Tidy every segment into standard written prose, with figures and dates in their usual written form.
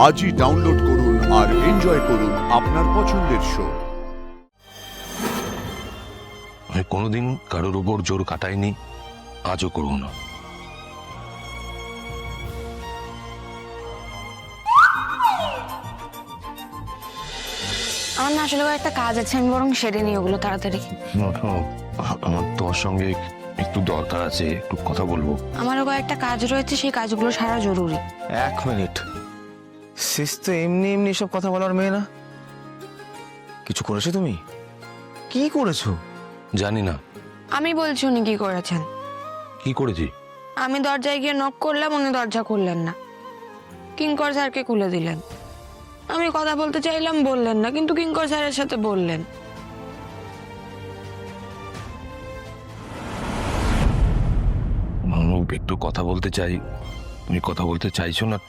আজই ডাউনলোড করুন আর এনজয় করুন আপনার পছন্দের শো। আমি কোনোদিন কারোর উপর জোর কাটাইনি, আজও করব না। আমার না আসলে একটা কাজ আছে, আমি বরং সেরে নিই ওগুলো তাড়াতাড়ি। আমার তোর সঙ্গে একটু দরকার আছে, একটু কথা বলবো। আমারও কয়েকটা কাজ রয়েছে, সেই কাজগুলো সারা জরুরি। 1 মিনিট। সিস তো এমনি এমনি সব কথা বলার মেয়ে না। কিছু করেছো তুমি? কি করেছো? জানি না আমি বলছি উনি কি করেছেন। কি করেছি। আমি দরজায় গিয়ে নক করলাম, উনি দরজা খুললেন না, কিঙ্কর স্যারকে খুলে দিলেন। আমি কথা বলতে চাইলাম, বললেন না, কিন্তু কিঙ্কর স্যারের সাথে বললেন। আমি একটু কথা বলতে চাই, তুমি কথা বলতে চাইছো না।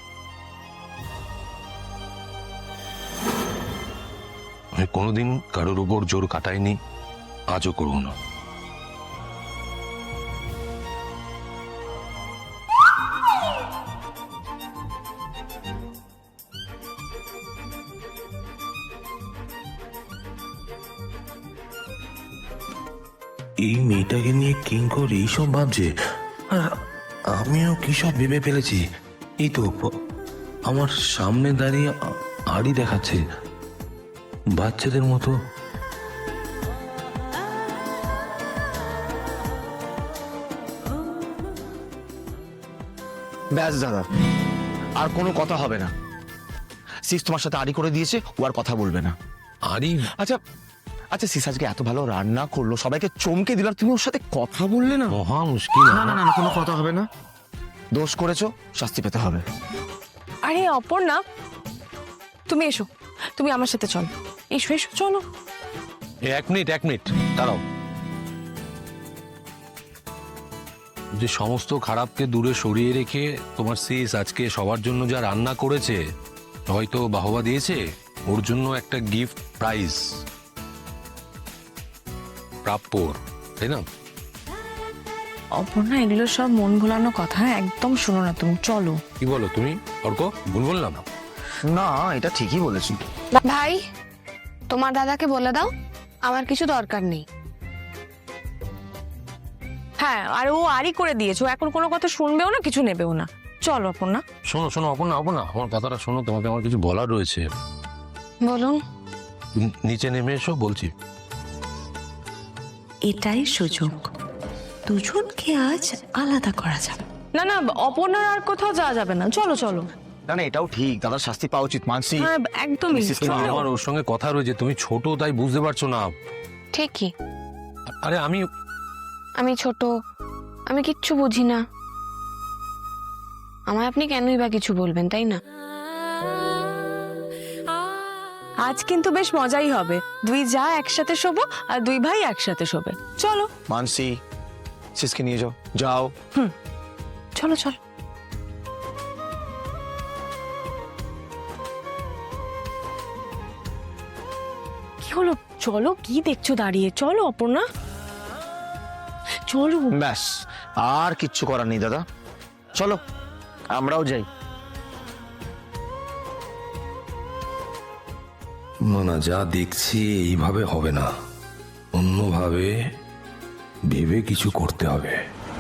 আমি কোনোদিন কারোর উপর জোর কাটাইনি, আজও করব না। এই মেয়েটাকে নিয়ে কিঙ্কর এইসব ভাবছে, আর আমিও কি সব ভেবে ফেলেছি। এই তো আমার সামনে দাঁড়িয়ে আড়ি দেখাচ্ছে বাচ্চাদের মতো। ব্যাস দাদা, আর কোনো কথা হবে না। সিস তোমার সাথে আড়ি করে দিয়েছে, ও আর কথা বলবে না। আরে আচ্ছা আচ্ছা, সিস আজকে এত ভালো রান্না করলো, সবাইকে চমকে দিল, আর তুমি ওর সাথে কথা বললে না। মহা মুশকিল। না না না, কোনো কথা হবে না। দোষ করেছো, শাস্তি পেতে হবে। আরে অপর্ণা, তুমি এসো, তুমি আমার সাথে চলো। এসো এসো, চলো। এক মিনিট দাঁড়াও। যে সমস্ত খারাপকে দূরে সরিয়ে রেখে তোমার সিস আজকে সবার জন্য যা রান্না করেছে, হয়তো বাহবা দিয়েছে, ওর জন্য একটা গিফট প্রাইজ প্রাপ্য, তাই না? অপর্ণা, এগুলো সব মন ভোলানো কথা, একদম শোনো না তুমি, চলো। কি বলো তুমি অর্ক? ভুল বললাম? না, এটা ঠিকই বলেছি। ভাই, তোমার দাদাকে বলে দাও আমার কিছু দরকার নেই। হ্যাঁ, আর ও আরই করে দিয়েছো, এখন কোনো কথা শুনবেও না, কিছু নেবেও না। চলো অপর্ণা। শোনো অপর্ণা, আমার কথাটা শোনো, তোমাকে আমার কিছু বলার রয়েছে। বলুন। নিচে নেমে এসো বলছি। এটাই সুযোগ, দুজনকে আজ আলাদা করা যাবে। না না, অপর্ণার আর কোথাও যাওয়া যাবে না, চলো চলো। না না, এটাও ঠিক, দাদার শাস্তি পাওয়া উচিত, মানছি। হ্যাঁ, একদমই। চলো। আমার ওর সঙ্গে কথা রয়েছে, তুমি ছোট তাই বুঝতে পারছো না। ঠিকই, আরে আমি ছোট, আমি কিচ্ছু বুঝি না। আমায় আপনি কেনই বা কিছু বলবেন, তাই না? আজ কিন্তু বেশ মজাই হবে, দুই যা একসাথে শোবো আর দুই ভাই একসাথে শোবে। চলো মানছি, সিসকে নিয়ে যাও, যাও। চলো চলো। কি হলো? চলো, কি দেখছো দাঁড়িয়ে? চলো অপর্ণা, চলো। ব্যাস, আর কিচ্ছু করার নেই দাদা, চলো আমরাও যাই। না, যা দেখছি এইভাবে হবে না, অন্যভাবে ভেবে কিছু করতে হবে।